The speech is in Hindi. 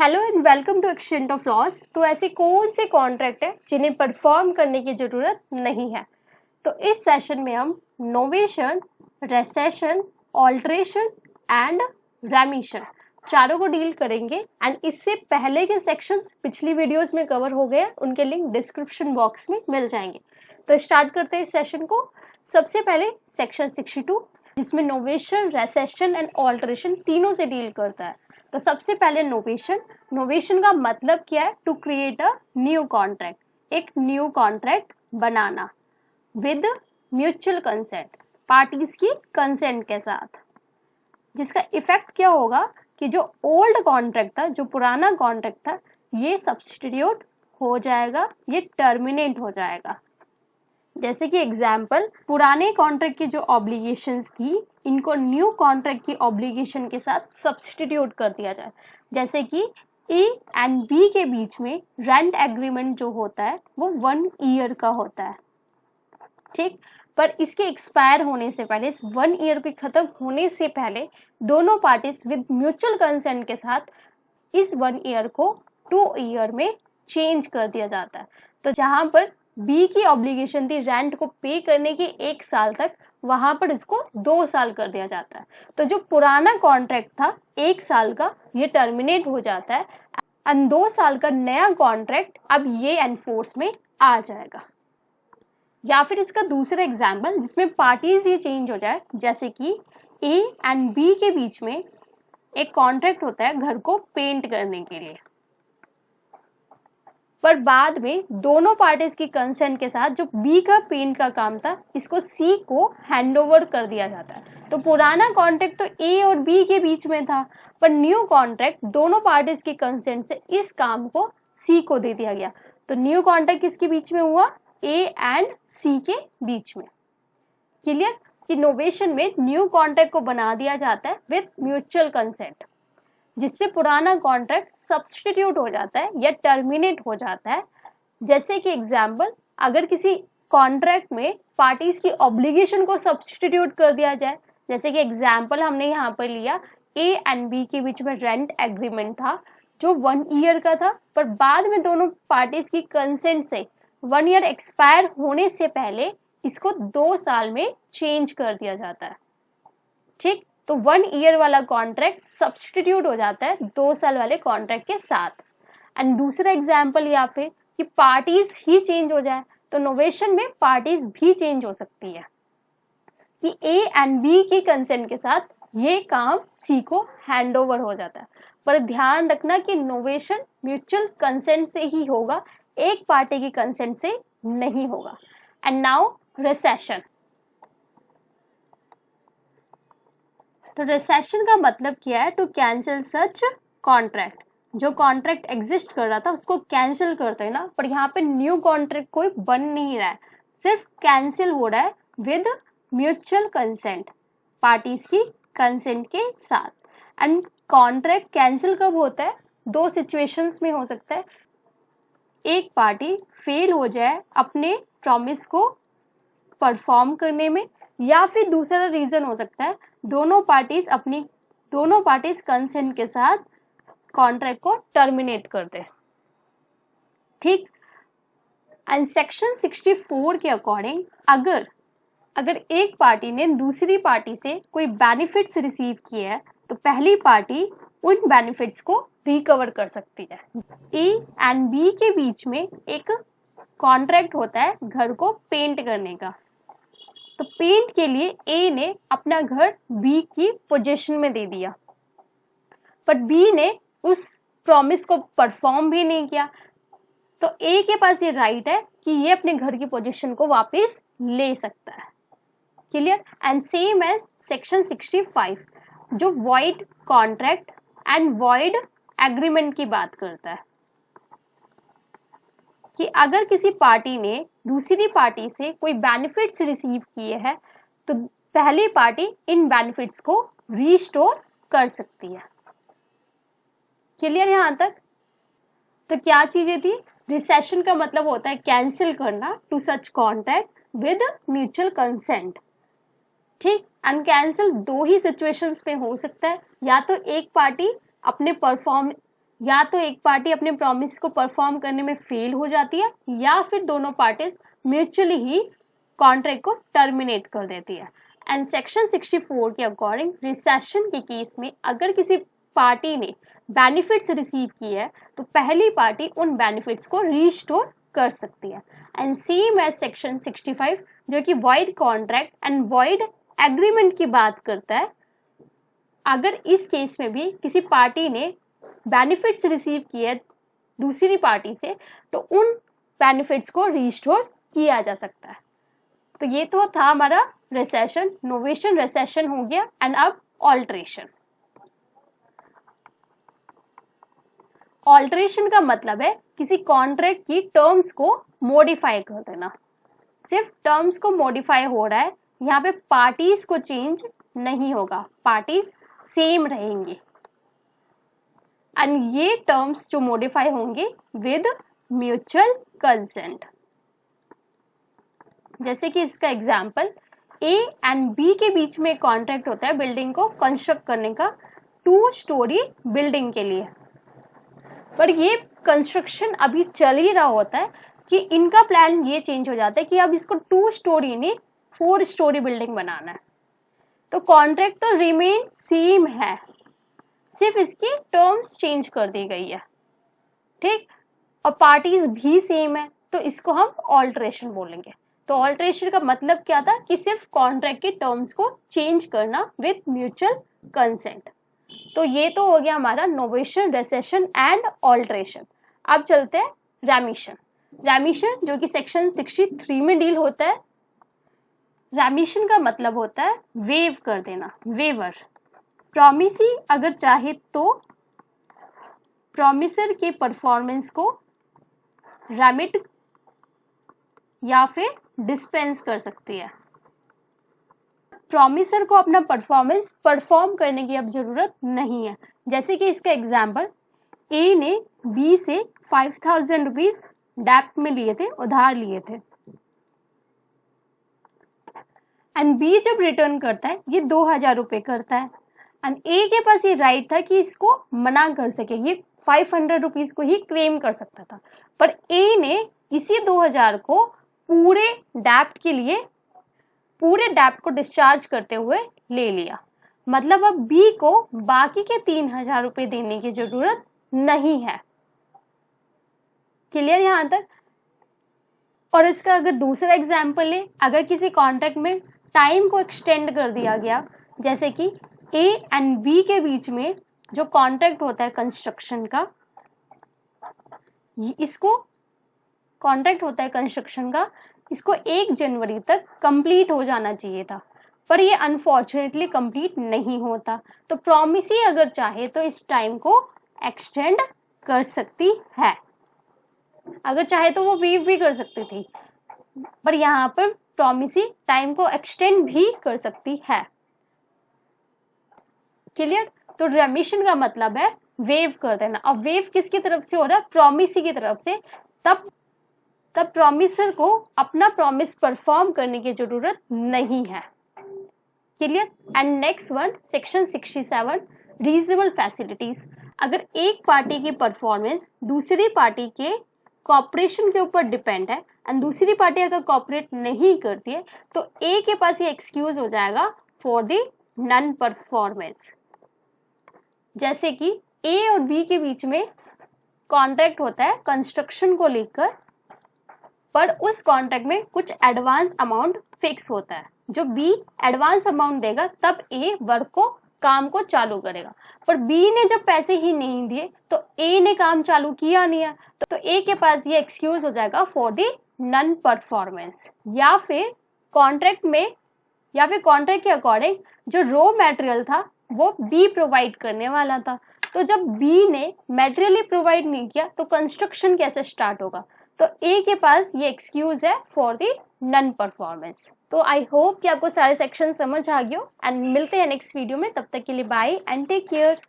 Hello and welcome to exchange of laws. तो ऐसे कौन से कॉन्ट्रैक्ट है जिन्हें परफॉर्म करने की जरूरत नहीं है। तो इस सेशन में हम नोवेशन, रेसेशन, ऑल्ट्रेशन एंड रेमिशन चारों को डील करेंगे। एंड इससे पहले के सेक्शंस पिछली वीडियोस में कवर हो गए, उनके लिंक डिस्क्रिप्शन बॉक्स में मिल जाएंगे। तो स्टार्ट करते हैं इस सेशन को। सबसे पहले सेक्शन 62 जिसमें नोवेशन, रेसेशन एंड ऑल्ट्रेशन तीनों से डील करता है। तो सबसे पहले नोवेशन का मतलब क्या है? To create a new contract, एक न्यू कॉन्ट्रैक्ट बनाना विद म्यूचुअल कंसेंट, पार्टीज की कंसेंट के साथ। जिसका इफेक्ट क्या होगा कि जो ओल्ड कॉन्ट्रैक्ट था, जो पुराना कॉन्ट्रैक्ट था, ये सब्स्टिट्यूट हो जाएगा, ये टर्मिनेट हो जाएगा। जैसे कि एग्जाम्पल, पुराने कॉन्ट्रैक्ट की जो ऑब्लिगेशंस थी, इनको न्यू कॉन्ट्रैक्ट की ऑब्लिगेशन के साथ सब्स्टिट्यूट कर दिया जाए। जैसे कि ए एंड बी के बीच में रेंट एग्रीमेंट जो होता है वो 1 ईयर का होता है, ठीक। पर इसके एक्सपायर होने से पहले, इस 1 ईयर के खत्म होने से पहले, दोनों पार्टीज विद म्यूचुअल कंसेंट के साथ इस 1 ईयर को 2 ईयर में चेंज कर दिया जाता है। तो जहां पर बी की ऑब्लिगेशन थी रेंट को पे करने की 1 साल तक, वहां पर इसको 2 साल कर दिया जाता है। तो जो पुराना कॉन्ट्रैक्ट था 1 साल का, ये टर्मिनेट हो जाता है एंड 2 साल का नया कॉन्ट्रैक्ट अब ये एनफोर्स में आ जाएगा। या फिर इसका दूसरा एग्जाम्पल जिसमें पार्टीज ये चेंज हो जाए, जैसे कि ए एंड बी के बीच में एक कॉन्ट्रैक्ट होता है घर को पेंट करने के लिए, पर बाद में दोनों पार्टीज की कंसेंट के साथ जो बी का पेंट का काम था, इसको सी को हैंडओवर कर दिया जाता है। तो पुराना कॉन्ट्रैक्ट तो ए और बी के बीच में था, पर न्यू कॉन्ट्रैक्ट दोनों पार्टीज की कंसेंट से इस काम को सी को दे दिया गया। तो न्यू कॉन्ट्रैक्ट किसके बीच में हुआ? ए एंड सी के बीच में। क्लियर? कि नोवेशन में न्यू कॉन्ट्रैक्ट को बना दिया जाता है विद म्यूचुअल कंसेंट, जिससे पुराना कॉन्ट्रैक्ट सब्स्टिट्यूट हो जाता है या टर्मिनेट हो जाता है। जैसे कि एग्जाम्पल, अगर किसी कॉन्ट्रैक्ट में पार्टीज की ऑब्लिगेशन को सब्स्टिट्यूट कर दिया जाए, जैसे कि एग्जाम्पल हमने यहाँ पर लिया, ए एंड बी के बीच में रेंट एग्रीमेंट था जो 1 ईयर का था, पर बाद में दोनों पार्टीज की कंसेंट से 1 ईयर एक्सपायर होने से पहले इसको 2 साल में चेंज कर दिया जाता है, ठीक। तो 1 ईयर वाला कॉन्ट्रैक्ट सब्स्टिट्यूट हो जाता है 2 साल वाले कॉन्ट्रैक्ट के साथ। एंड दूसरा एग्जाम्पल यहाँ पे कि पार्टीज ही चेंज हो जाए, तो नोवेशन में पार्टीज भी चेंज हो सकती है कि ए एंड बी की कंसेंट के साथ ये काम सी को हैंडओवर हो जाता है। पर ध्यान रखना कि नोवेशन म्यूचुअल कंसेंट से ही होगा, एक पार्टी की कंसेंट से नहीं होगा। And now recession. तो रिसेशन का मतलब क्या है? To cancel such contract. जो कॉन्ट्रैक्ट एग्जिस्ट कर रहा था उसको कैंसिल करते हैं ना, पर यहाँ पे न्यू कॉन्ट्रैक्ट कोई बन नहीं रहा है, सिर्फ कैंसिल हो रहा है विद म्यूचुअल कंसेंट, पार्टीज की कंसेंट के साथ। एंड कॉन्ट्रैक्ट कैंसिल कब होता है? 2 सिचुएशंस में हो सकता है। एक पार्टी फेल हो जाए अपने प्रॉमिस को परफॉर्म करने में, या फिर दूसरा रीजन हो सकता है दोनों पार्टीज कंसेंट के साथ कॉन्ट्रैक्ट को टर्मिनेट कर दे, ठीक। एंड सेक्शन 64 के अकॉर्डिंग अगर एक पार्टी ने दूसरी पार्टी से कोई बेनिफिट्स रिसीव किए हैं, तो पहली पार्टी उन बेनिफिट्स को रिकवर कर सकती है। ए एंड बी के बीच में एक कॉन्ट्रैक्ट होता है घर को पेंट करने का, तो पेंट के लिए ए ने अपना घर बी की पोजीशन में दे दिया, पर बी ने उस प्रॉमिस को परफॉर्म भी नहीं किया। तो ए के पास ये राइट है कि ये अपने घर की पोजीशन को वापस ले सकता है। Clear? And same as section 65 जो void contract and void agreement की बात करता है, कि अगर किसी पार्टी ने दूसरी पार्टी से कोई बेनिफिट्स रिसीव किए हैं, तो पहली पार्टी इन बेनिफिट्स को रीस्टोर कर सकती है। क्लियर यहां तक? तो क्या चीजें थी? रिसेशन का मतलब होता है कैंसिल करना to such contract with mutual consent, ठीक। एंड कैंसिल 2 ही सिचुएशंस में हो सकता है, या तो एक पार्टी अपने या तो एक पार्टी अपने प्रॉमिस को परफॉर्म करने में फेल हो जाती है या फिर दोनों पार्टीज म्यूचुअली ही कॉन्ट्रैक्ट को टर्मिनेट कर देती है। एंड सेक्शन 64 के अकॉर्डिंग रिसेशन के केस में अगर किसी पार्टी ने बेनिफिट्स रिसीव की है तो पहली पार्टी उन बेनिफिट्स को रिस्टोर कर सकती है। एंड सेम एज सेक्शन 65 जो कि void contract and void agreement की बात करता है, अगर इस केस में भी किसी पार्टी ने बेनिफिट्स रिसीव किए है दूसरी पार्टी से तो उन बेनिफिट्स को रिस्टोर किया जा सकता है। तो ये तो था हमारा रिसेशन, नोवेशन रिसेशन हो गया। एंड अब ऑल्टरेशन। ऑल्टरेशन का मतलब है किसी कॉन्ट्रैक्ट की टर्म्स को मॉडिफाई कर देना। सिर्फ टर्म्स को मॉडिफाई हो रहा है, यहाँ पे पार्टीज को चेंज नहीं होगा, पार्टीज सेम रहेंगी। एंड ये टर्म्स जो मॉडिफाई होंगे विद म्यूचुअल कंसेंट। जैसे कि इसका एग्जांपल ए एंड बी के बीच में कॉन्ट्रैक्ट होता है बिल्डिंग को कंस्ट्रक्ट करने का 2 स्टोरी बिल्डिंग के लिए, पर ये कंस्ट्रक्शन अभी चल ही रहा होता है कि इनका प्लान ये चेंज हो जाता है कि अब इसको 2 स्टोरी नहीं 4 स्टोरी बिल्डिंग बनाना है। तो कॉन्ट्रैक्ट तो रिमेन सेम है, सिर्फ इसकी टर्म्स चेंज कर दी गई है, ठीक, और पार्टीज भी सेम है, तो इसको हम ऑल्टरेशन बोलेंगे। तो ऑल्टरेशन का मतलब क्या था कि सिर्फ कॉन्ट्रैक्ट के टर्म्स को चेंज करना विद म्यूचुअल कंसेंट। तो ये तो हो गया हमारा नोवेशन, रेसेशन एंड ऑल्टरेशन। अब चलते हैं रेमिशन। रेमिशन जो कि सेक्शन 63 में डील होता है। रेमिशन का मतलब होता है वेव कर देना, वेवर। प्रॉमिसी अगर चाहे तो प्रॉमिसर के परफॉर्मेंस को रेमिट या फिर डिस्पेंस कर सकती है। प्रॉमिसर को अपना परफॉर्मेंस परफॉर्म करने की अब जरूरत नहीं है। जैसे कि इसका एग्जाम्पल, ए ने बी से 5000 रुपीज डेप्ट में लिए थे, उधार लिए थे, एंड बी जब रिटर्न करता है ये 2000 रुपए करता है। एंड ए के पास ये राइट था कि इसको मना कर सके, ये 500 रुपीज को ही क्लेम कर सकता था, पर ए ने इसी 2000 को पूरे डेप्ट के लिए, पूरे डेप्ट को डिस्चार्ज करते हुए ले लिया। मतलब अब बी को बाकी के 3000 रुपए देने की जरूरत नहीं है। क्लियर यहां तक? और इसका अगर दूसरा एग्जाम्पल ले, अगर किसी कॉन्ट्रैक्ट में टाइम को एक्सटेंड कर दिया गया, जैसे कि ए एंड बी के बीच में जो कॉन्ट्रैक्ट होता है कंस्ट्रक्शन का, इसको कॉन्ट्रैक्ट होता है कंस्ट्रक्शन का, इसको 1 जनवरी तक कंप्लीट हो जाना चाहिए था, पर ये अनफॉर्चुनेटली कंप्लीट नहीं होता। तो प्रॉमिसी अगर चाहे तो इस टाइम को एक्सटेंड कर सकती है, अगर चाहे तो वो वेव भी कर सकती थी, पर यहाँ पर प्रॉमिसी टाइम को एक्सटेंड भी कर सकती है। क्लियर? तो रेमिशन का मतलब है वेव कर देना। अब वेव किसकी तरफ से हो रहा है? प्रॉमिसी की तरफ से। तब प्रॉमिसर को अपना प्रॉमिस परफॉर्म करने की जरूरत नहीं है। Clear? And next one, section 67, reasonable facilities. अगर एक पार्टी की परफॉर्मेंस दूसरी पार्टी के कॉपरेशन के ऊपर डिपेंड है एंड दूसरी पार्टी अगर कॉपरेट नहीं करती है तो ए के पास ये एक्सक्यूज हो जाएगा फॉर द नॉन परफॉर्मेंस। जैसे कि ए और बी के बीच में कॉन्ट्रैक्ट होता है कंस्ट्रक्शन को लेकर, पर उस कॉन्ट्रैक्ट में कुछ एडवांस अमाउंट फिक्स होता है, जो बी एडवांस अमाउंट देगा तब ए वर्क को, काम को चालू करेगा। पर बी ने जब पैसे ही नहीं दिए तो ए ने काम चालू किया नहीं है, तो ए के पास ये एक्सक्यूज हो जाएगा फॉर द नॉन परफॉर्मेंस। या फिर कॉन्ट्रैक्ट में, या फिर कॉन्ट्रैक्ट के अकॉर्डिंग जो रॉ मटेरियल था वो बी प्रोवाइड करने वाला था, तो जब बी ने मटेरियल ही प्रोवाइड नहीं किया तो कंस्ट्रक्शन कैसे स्टार्ट होगा? तो ए के पास ये एक्सक्यूज है फॉर द नॉन परफॉर्मेंस। तो आई होप कि आपको सारे सेक्शन समझ आ गए हो, एंड मिलते हैं नेक्स्ट वीडियो में। तब तक के लिए बाय एंड टेक केयर।